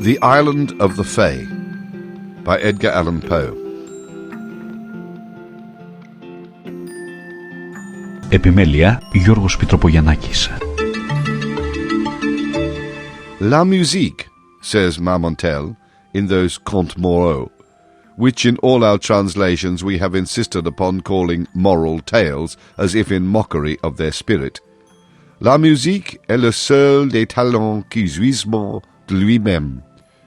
The Island of the Fays by Edgar Allan Poe. Επιμέλεια Γιώργος Πιτροπογιαννάκης. La musique, says Marmontel in those contes moraux, which in all our translations we have insisted upon calling moral tales, as if in mockery of their spirit. La musique est le seul des talents qui jouissent de lui-même.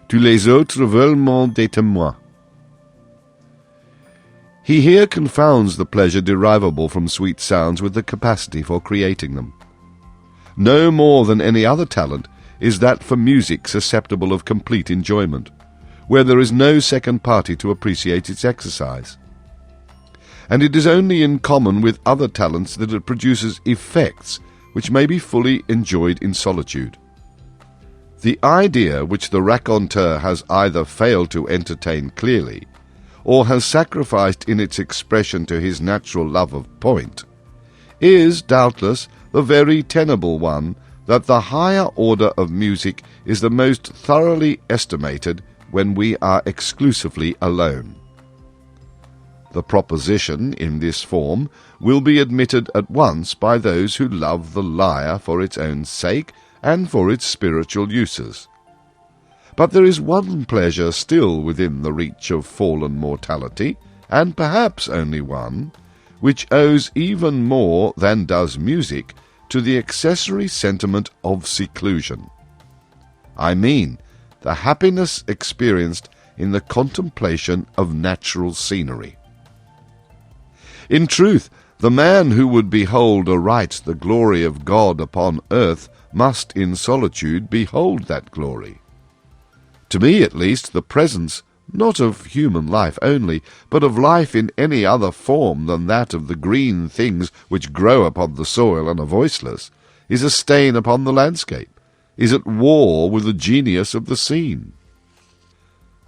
Tous les autres veulent des témoins. He here confounds the pleasure derivable from sweet sounds with the capacity for creating them. No more than any other talent is that for music susceptible of complete enjoyment, where there is no second party to appreciate its exercise. And it is only in common with other talents that it produces effects which may be fully enjoyed in solitude. The idea which the raconteur has either failed to entertain clearly, or has sacrificed in its expression to his natural love of point, is, doubtless, the very tenable one that the higher order of music is the most thoroughly estimated when we are exclusively alone. The proposition in this form will be admitted at once by those who love the lyre for its own sake and for its spiritual uses. But there is one pleasure still within the reach of fallen mortality, and perhaps only one, which owes even more than does music to the accessory sentiment of seclusion. I mean, the happiness experienced in the contemplation of natural scenery. In truth, the man who would behold aright the glory of God upon earth must in solitude behold that glory. To me, at least, the presence, not of human life only, but of life in any other form than that of the green things which grow upon the soil and are voiceless, is a stain upon the landscape, is at war with the genius of the scene.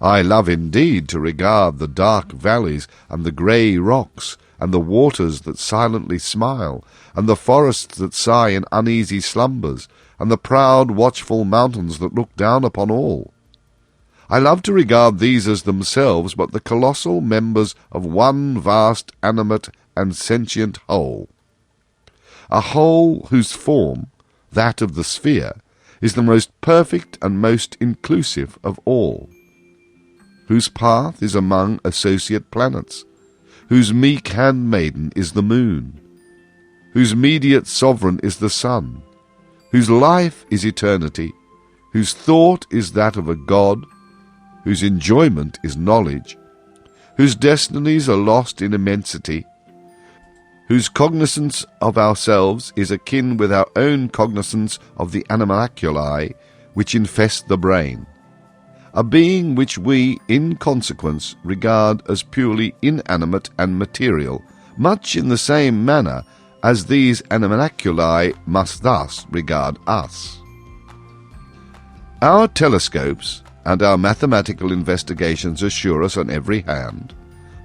I love indeed to regard the dark valleys and the grey rocks, and the waters that silently smile, and the forests that sigh in uneasy slumbers, and the proud watchful mountains that look down upon all. I love to regard these as themselves but the colossal members of one vast animate and sentient whole, a whole whose form, that of the sphere, is the most perfect and most inclusive of all, whose path is among associate planets, whose meek handmaiden is the moon, whose mediate sovereign is the sun, whose life is eternity, whose thought is that of a god, whose enjoyment is knowledge, whose destinies are lost in immensity, whose cognizance of ourselves is akin with our own cognizance of the animalculae which infest the brain, a being which we, in consequence, regard as purely inanimate and material, much in the same manner as these animalculae must thus regard us. Our telescopes and our mathematical investigations assure us on every hand,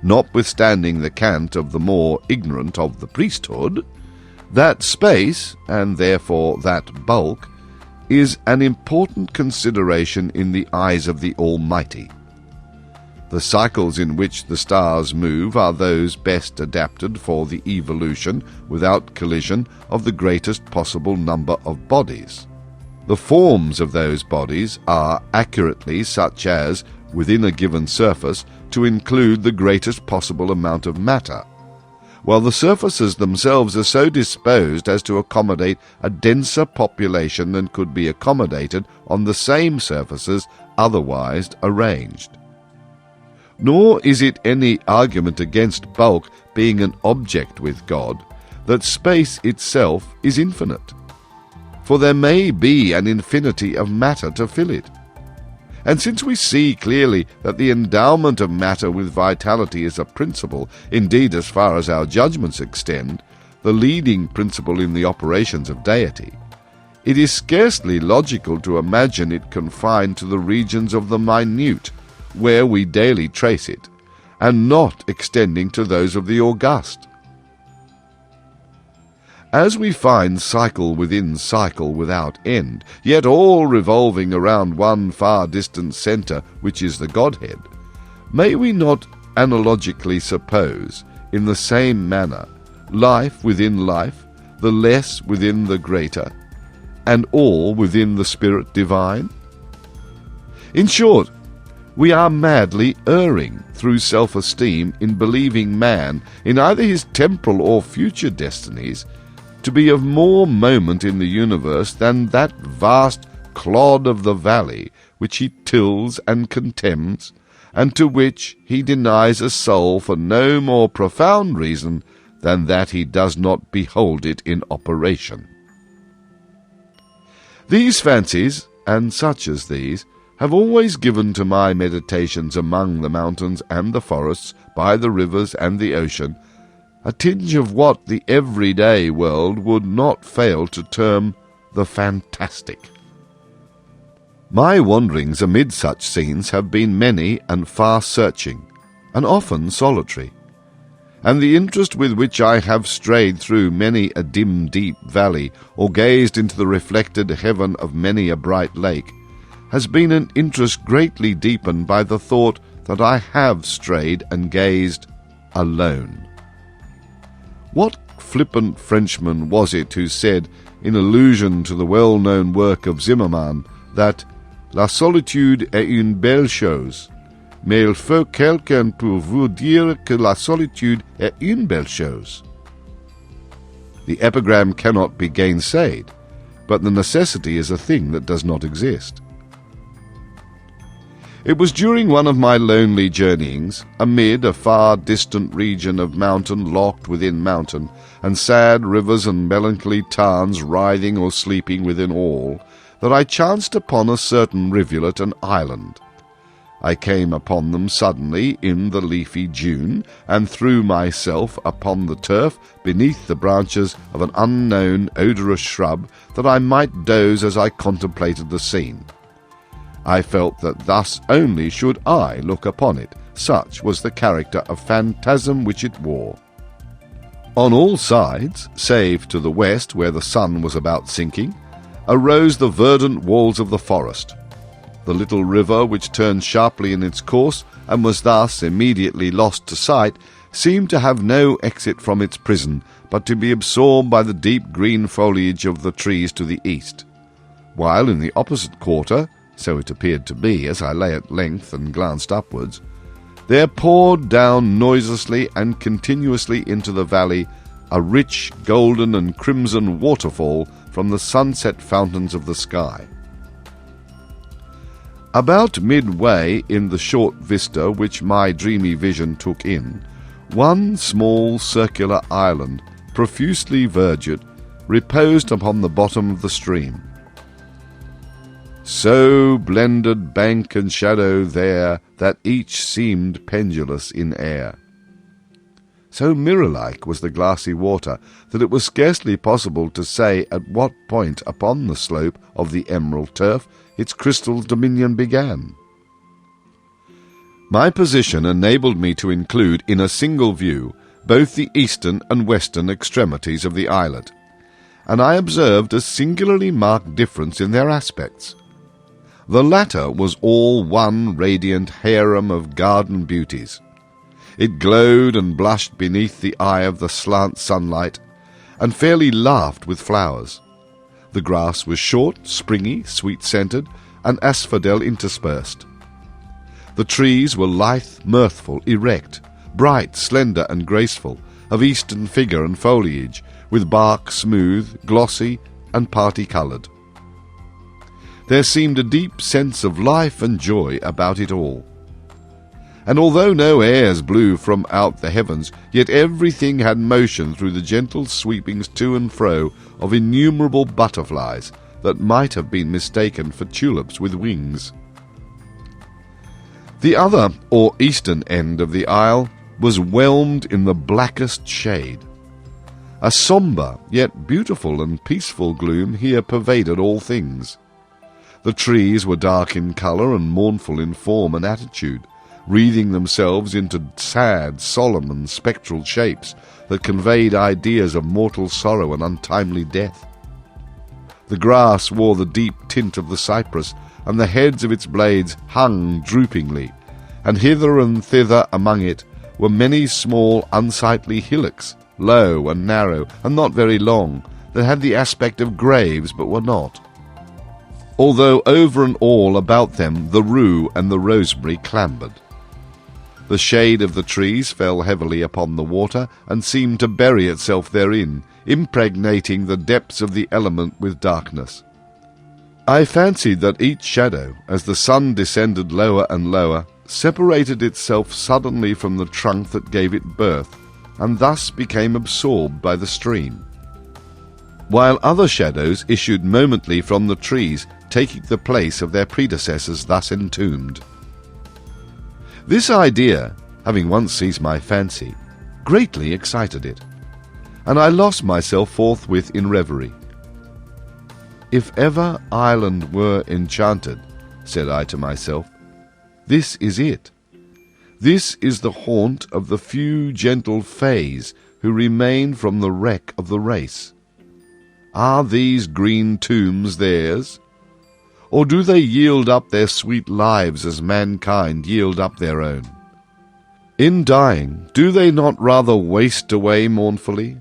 notwithstanding the cant of the more ignorant of the priesthood, that space, and therefore that bulk, is an important consideration in the eyes of the Almighty. The cycles in which the stars move are those best adapted for the evolution, without collision, of the greatest possible number of bodies. The forms of those bodies are accurately such as, within a given surface, to include the greatest possible amount of matter, while the surfaces themselves are so disposed as to accommodate a denser population than could be accommodated on the same surfaces otherwise arranged. Nor is it any argument against bulk being an object with God that space itself is infinite, for there may be an infinity of matter to fill it. And since we see clearly that the endowment of matter with vitality is a principle, indeed as far as our judgments extend, the leading principle in the operations of deity, it is scarcely logical to imagine it confined to the regions of the minute, where we daily trace it, and not extending to those of the august. As we find cycle within cycle without end, yet all revolving around one far-distant centre, which is the Godhead, may we not analogically suppose, in the same manner, life within life, the less within the greater, and all within the Spirit divine? In short, we are madly erring through self-esteem in believing man, in either his temporal or future destinies, to be of more moment in the universe than that vast clod of the valley which he tills and contemns, and to which he denies a soul for no more profound reason than that he does not behold it in operation. These fancies, and such as these, have always given to my meditations among the mountains and the forests, by the rivers and the ocean, a tinge of what the everyday world would not fail to term the fantastic. My wanderings amid such scenes have been many and far-searching, and often solitary, and the interest with which I have strayed through many a dim deep valley, or gazed into the reflected heaven of many a bright lake, has been an interest greatly deepened by the thought that I have strayed and gazed alone. What flippant Frenchman was it who said, in allusion to the well-known work of Zimmermann, that «La solitude est une belle chose, mais il faut quelqu'un pour vous dire que la solitude est une belle chose»? The epigram cannot be gainsaid, but the necessity is a thing that does not exist. It was during one of my lonely journeyings, amid a far-distant region of mountain locked within mountain, and sad rivers and melancholy tarns writhing or sleeping within all, that I chanced upon a certain rivulet and island. I came upon them suddenly in the leafy June, and threw myself upon the turf beneath the branches of an unknown odorous shrub, that I might doze as I contemplated the scene. I felt that thus only should I look upon it, such was the character of phantasm which it wore. On all sides, save to the west where the sun was about sinking, arose the verdant walls of the forest. The little river, which turned sharply in its course, and was thus immediately lost to sight, seemed to have no exit from its prison, but to be absorbed by the deep green foliage of the trees to the east, while in the opposite quarter, so it appeared to me as I lay at length and glanced upwards, there poured down noiselessly and continuously into the valley a rich golden and crimson waterfall from the sunset fountains of the sky. About midway in the short vista which my dreamy vision took in, one small circular island, profusely verdant, reposed upon the bottom of the stream. So blended bank and shadow there, that each seemed pendulous in air. So mirror-like was the glassy water, that it was scarcely possible to say at what point upon the slope of the emerald turf its crystal dominion began. My position enabled me to include in a single view both the eastern and western extremities of the islet, and I observed a singularly marked difference in their aspects. The latter was all one radiant harem of garden beauties. It glowed and blushed beneath the eye of the slant sunlight, and fairly laughed with flowers. The grass was short, springy, sweet-scented, and asphodel interspersed. The trees were lithe, mirthful, erect, bright, slender, and graceful, of eastern figure and foliage, with bark smooth, glossy, and party-coloured. There seemed a deep sense of life and joy about it all. And although no airs blew from out the heavens, yet everything had motion through the gentle sweepings to and fro of innumerable butterflies that might have been mistaken for tulips with wings. The other, or eastern end of the isle, was whelmed in the blackest shade. A sombre, yet beautiful and peaceful gloom here pervaded all things. The trees were dark in colour and mournful in form and attitude, wreathing themselves into sad, solemn and spectral shapes that conveyed ideas of mortal sorrow and untimely death. The grass wore the deep tint of the cypress, and the heads of its blades hung droopingly, and hither and thither among it were many small unsightly hillocks, low and narrow, and not very long, that had the aspect of graves but were not. Although over and all about them the rue and the rosemary clambered. The shade of the trees fell heavily upon the water, and seemed to bury itself therein, impregnating the depths of the element with darkness. I fancied that each shadow, as the sun descended lower and lower, separated itself suddenly from the trunk that gave it birth, and thus became absorbed by the stream, while other shadows issued momently from the trees, taking the place of their predecessors thus entombed. This idea, having once seized my fancy, greatly excited it, and I lost myself forthwith in reverie. If ever island were enchanted, said I to myself, this is it. This is the haunt of the few gentle Fays who remain from the wreck of the race. Are these green tombs theirs? Or do they yield up their sweet lives as mankind yield up their own? In dying, do they not rather waste away mournfully,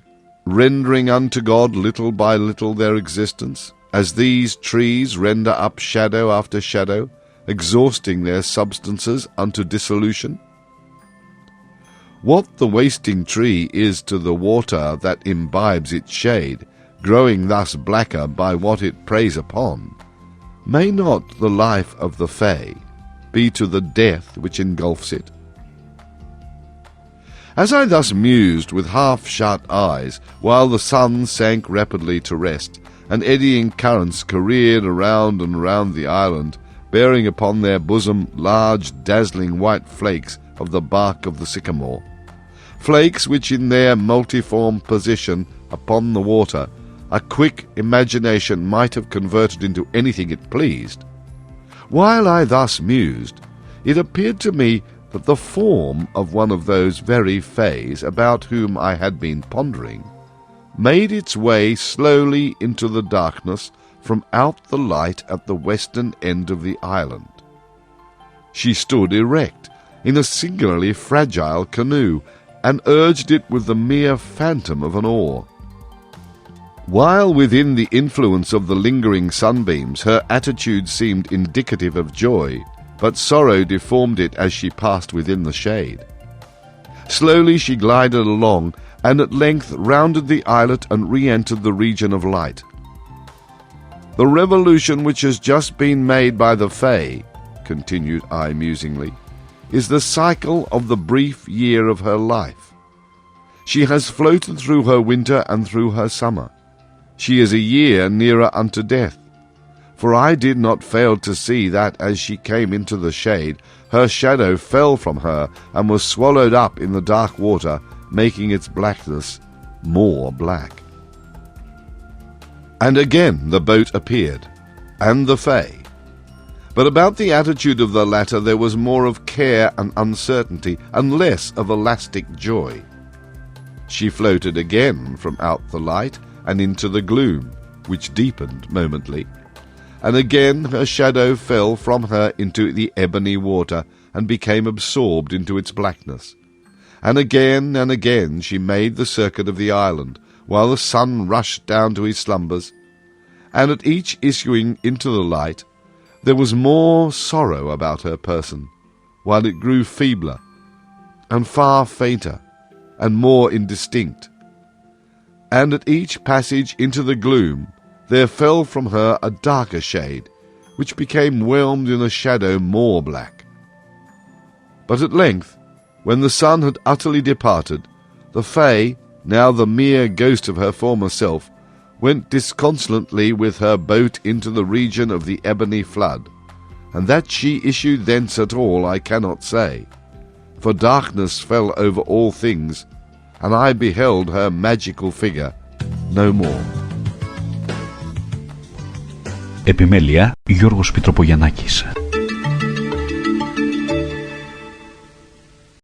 rendering unto God little by little their existence, as these trees render up shadow after shadow, exhausting their substances unto dissolution? What the wasting tree is to the water that imbibes its shade, growing thus blacker by what it preys upon, may not the life of the Fay be to the death which engulfs it? As I thus mused with half-shut eyes, while the sun sank rapidly to rest, and eddying currents careered around and round the island, bearing upon their bosom large dazzling white flakes of the bark of the sycamore, flakes which in their multiform position upon the water a quick imagination might have converted into anything it pleased. While I thus mused, it appeared to me that the form of one of those very Fays about whom I had been pondering made its way slowly into the darkness from out the light at the western end of the island. She stood erect in a singularly fragile canoe, and urged it with the mere phantom of an oar. While within the influence of the lingering sunbeams her attitude seemed indicative of joy, but sorrow deformed it as she passed within the shade. Slowly she glided along, and at length rounded the islet and re-entered the region of light. The revolution which has just been made by the Fay, continued I musingly, is the cycle of the brief year of her life. She has floated through her winter and through her summer. She is a year nearer unto death, for I did not fail to see that as she came into the shade, her shadow fell from her and was swallowed up in the dark water, making its blackness more black. And again the boat appeared, and the Fay. But about the attitude of the latter there was more of care and uncertainty, and less of elastic joy. She floated again from out the light and into the gloom, which deepened momently, and again her shadow fell from her into the ebony water, and became absorbed into its blackness. And again she made the circuit of the island, while the sun rushed down to his slumbers, and at each issuing into the light, there was more sorrow about her person, while it grew feebler, and far fainter, and more indistinct. And at each passage into the gloom, there fell from her a darker shade, which became whelmed in a shadow more black. But at length, when the sun had utterly departed, the Fay, now the mere ghost of her former self, went disconsolately with her boat into the region of the ebony flood, and that she issued thence at all I cannot say, for darkness fell over all things, and I beheld her magical figure no more. Επιμέλεια Γιώργος Πιτροπογιαννάκης.